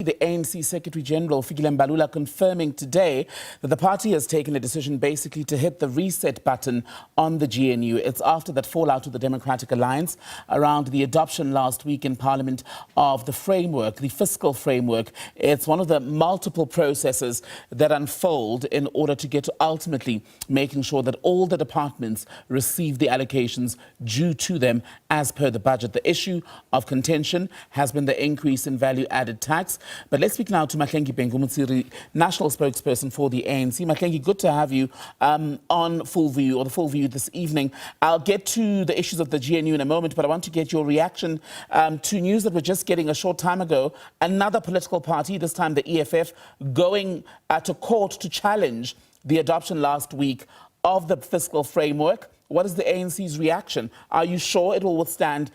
the ANC Secretary General, Fikile Mbalula, confirming today that the party has taken a decision basically to hit the reset button on the GNU. It's after that fallout with the Democratic Alliance around the adoption last week in Parliament of the framework, the fiscal framework. It's one of the multiple processes that unfold in order to get to ultimately making sure that all the departments receive the allocations due to them as per the budget. The issue of contention has been the increase in value-added tax. But let's speak now to Mahlengi Bhengu-Motsiri, national spokesperson for the ANC. Mahlengi, good to have you on Full View, or the Full View this evening. I'll get to the issues of the GNU in a moment, but I want to get your reaction to news that we're just getting a short time ago. Another political party, this time the EFF, going to court to challenge the adoption last week of the fiscal framework. What is the ANC's reaction? Are you sure it will withstand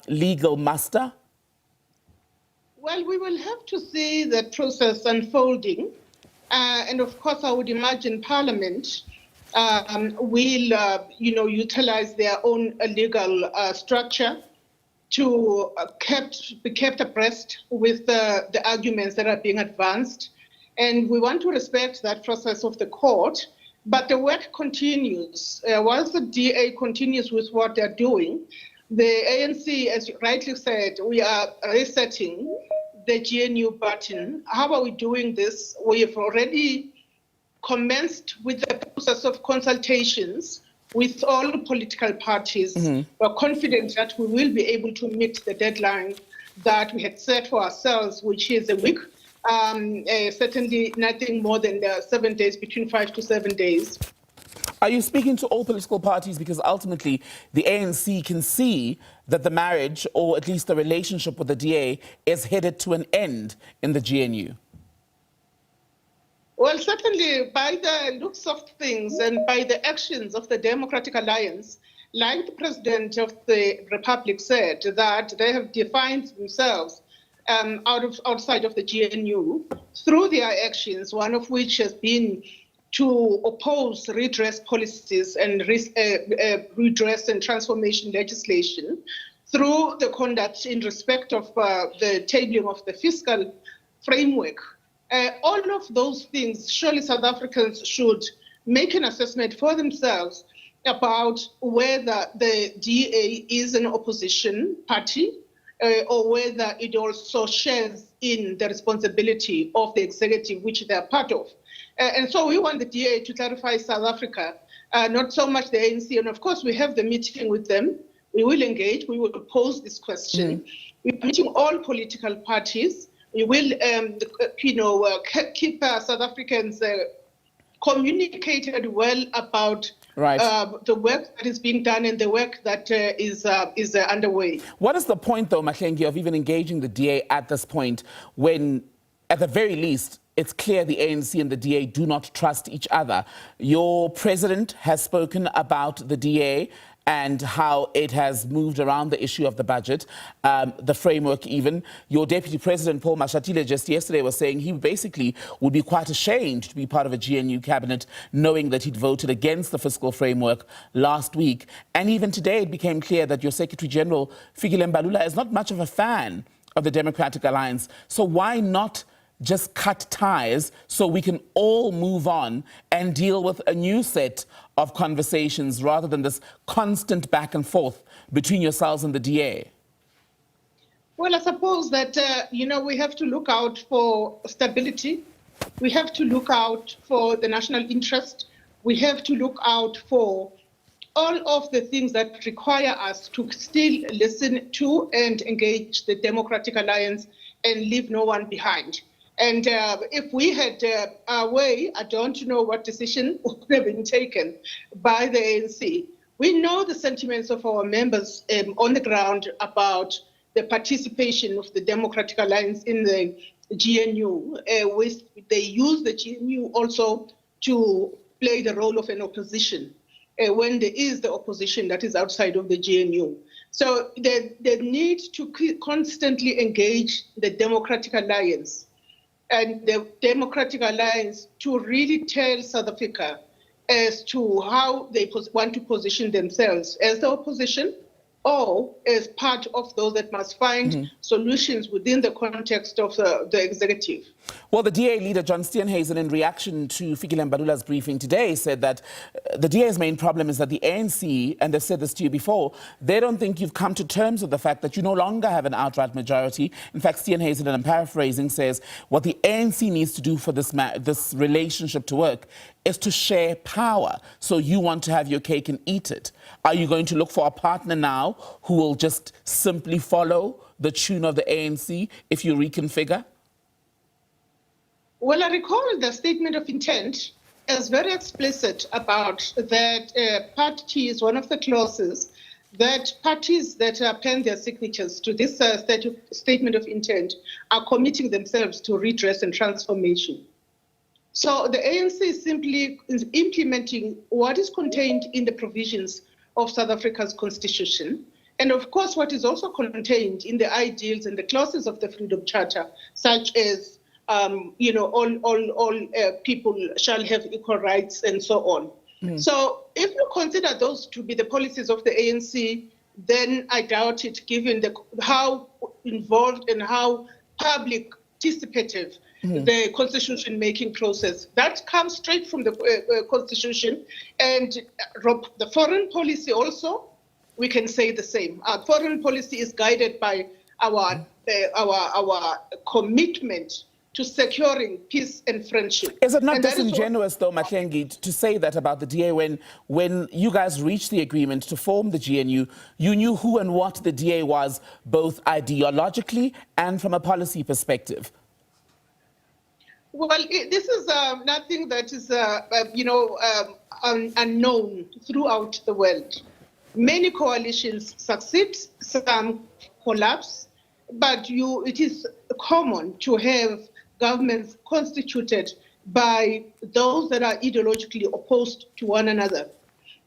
legal muster? Well, we will have to see the process unfolding. And of course, I would imagine Parliament will, utilize their own legal structure to be kept abreast with the arguments that are being advanced. And we want to respect that process of the court. But the work continues. Whilst the DA continues with what they're doing, the ANC, as you rightly said, we are resetting the GNU button. How are we doing this? We have already commenced with the process of consultations with all political parties. We're confident that we will be able to meet the deadline that we had set for ourselves, which is a week. Certainly nothing more than 7 days, between 5 to 7 days. Are you speaking to all political parties? Because ultimately the ANC can see that the marriage, or at least the relationship with the DA, is headed to an end in the GNU. Well, certainly by the looks of things and by the actions of the Democratic Alliance, like the President of the Republic said, that they have defined themselves outside of the GNU through their actions, one of which has been to oppose redress policies and redress and transformation legislation, through the conduct in respect of the tabling of the fiscal framework. All of those things, surely South Africans should make an assessment for themselves about whether the DA is an opposition party, or whether it also shares in the responsibility of the executive, which they are part of. And so we want the DA to clarify South Africa, not so much the ANC. And of course, we have the meeting with them. We will engage. We will pose this question. We're meeting all political parties. We will, keep South Africans communicated well about the work that is being done and the work that is underway. What is the point, though, Mahlengi, of even engaging the DA at this point when, at the very least, it's clear the ANC and the DA do not trust each other? Your president has spoken about the DA and how it has moved around the issue of the budget, the framework even. Your Deputy President, Paul Mashatile, just yesterday was saying he basically would be quite ashamed to be part of a GNU cabinet, knowing that he'd voted against the fiscal framework last week. And even today, it became clear that your Secretary General, Fikile Mbalula, is not much of a fan of the Democratic Alliance. So why not just cut ties so we can all move on and deal with a new set of conversations rather than this constant back and forth between yourselves and the DA? Well, I suppose that, we have to look out for stability. We have to look out for the national interest. We have to look out for all of the things that require us to still listen to and engage the Democratic Alliance and leave no one behind. And if we had our way, I don't know what decision would have been taken by the ANC. We know the sentiments of our members on the ground about the participation of the Democratic Alliance in the GNU. They use the GNU also to play the role of an opposition when there is the opposition that is outside of the GNU. So they need to constantly engage the Democratic Alliance and the Democratic Alliance to really tell South Africa as to how they want to position themselves as the opposition or as part of those that must find solutions within the context of the executive. Well, the DA leader, John Steenhuisen, in reaction to Fikile Mbalula's briefing today, said that the DA's main problem is that the ANC, and they've said this to you before, they don't think you've come to terms with the fact that you no longer have an outright majority. In fact, Steenhuisen, and I'm paraphrasing, says what the ANC needs to do for this relationship to work is to share power. So you want to have your cake and eat it. Are you going to look for a partner now who will just simply follow the tune of the ANC if you reconfigure? Well, I recall the statement of intent as very explicit about that parties, one of the clauses, that parties that append their signatures to this statement of intent are committing themselves to redress and transformation. So the ANC is simply implementing what is contained in the provisions of South Africa's constitution, and of course what is also contained in the ideals and the clauses of the Freedom Charter, such as all people shall have equal rights and so on. So if you consider those to be the policies of the ANC, then I doubt it, given how involved and how public participative the constitution-making process. That comes straight from the constitution. And the foreign policy also, we can say the same. Our foreign policy is guided by our commitment to securing peace and friendship. Is it not disingenuous, though, Mahlengi, to say that about the DA when you guys reached the agreement to form the GNU, you knew who and what the DA was, both ideologically and from a policy perspective? Well, this is nothing that is, unknown throughout the world. Many coalitions succeed, some collapse, but it is common to have governments constituted by those that are ideologically opposed to one another.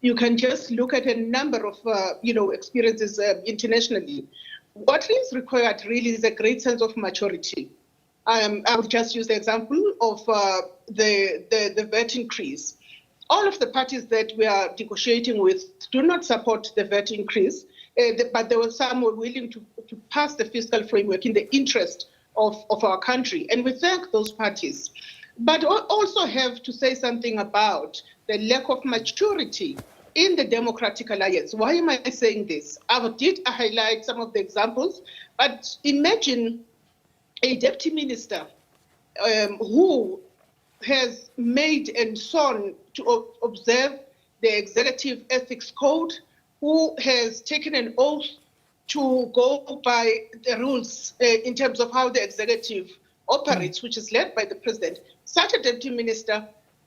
You can just look at a number of, experiences internationally. What is required really is a great sense of maturity. I would just use the example of the VAT increase. All of the parties that we are negotiating with do not support the VAT increase, but there were some who were willing to pass the fiscal framework in the interest of our country. And we thank those parties. But also have to say something about the lack of maturity in the Democratic Alliance. Why am I saying this? I did highlight some of the examples, but imagine a deputy minister who has made and sworn to observe the executive ethics code, who has taken an oath to go by the rules in terms of how the executive operates, which is led by the president. Such a deputy minister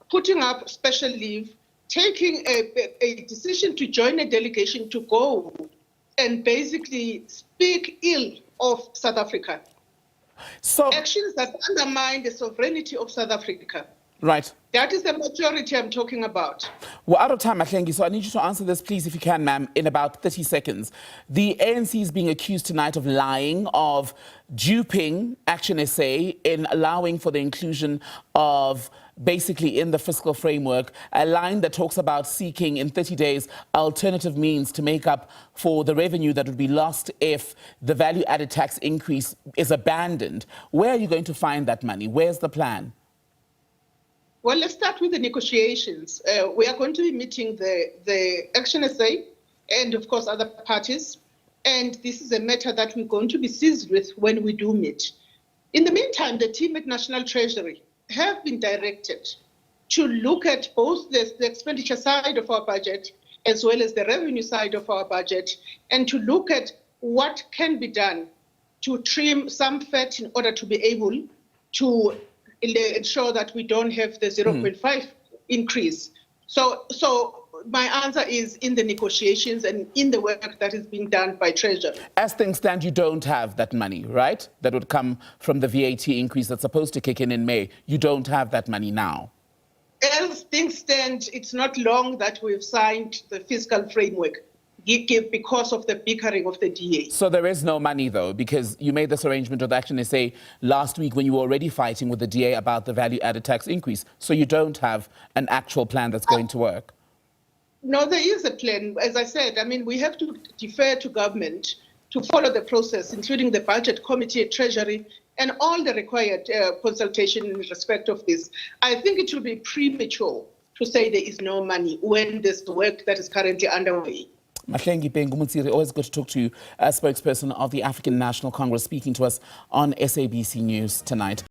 putting up special leave, taking a decision to join a delegation to go and basically speak ill of South Africa. So actions that undermine the sovereignty of South Africa. Right. That is the majority I'm talking about. We're out of time, Mahlengi, so I need you to answer this, please, if you can, ma'am, in about 30 seconds. The ANC is being accused tonight of lying, of duping Action SA in allowing for the inclusion of, basically in the fiscal framework, a line that talks about seeking in 30 days alternative means to make up for the revenue that would be lost if the value-added tax increase is abandoned. Where are you going to find that money? Where's the plan? Well, let's start with the negotiations. We are going to be meeting the Action SA and, of course, other parties. And this is a matter that we're going to be seized with when we do meet. In the meantime, the team at National Treasury have been directed to look at both the expenditure side of our budget as well as the revenue side of our budget, and to look at what can be done to trim some fat in order to be able to ensure that we don't have the 0.5 increase. So my answer is in the negotiations and in the work that is being done by Treasury. As things stand, you don't have that money, right? That would come from the VAT increase that's supposed to kick in May. You don't have that money now. As things stand, it's not long that we've signed the fiscal framework because of the bickering of the DA. So there is no money, though, because you made this arrangement with Action SA last week when you were already fighting with the DA about the value-added tax increase. So you don't have an actual plan that's going to work. No, there is a plan. As I said, I mean, we have to defer to government to follow the process, including the budget committee, treasury, and all the required consultation in respect of this. I think it will be premature to say there is no money when there's work that is currently underway. Mahlengi Bhengu-Motsiri, always good to talk to you, spokesperson of the African National Congress, speaking to us on SABC News tonight.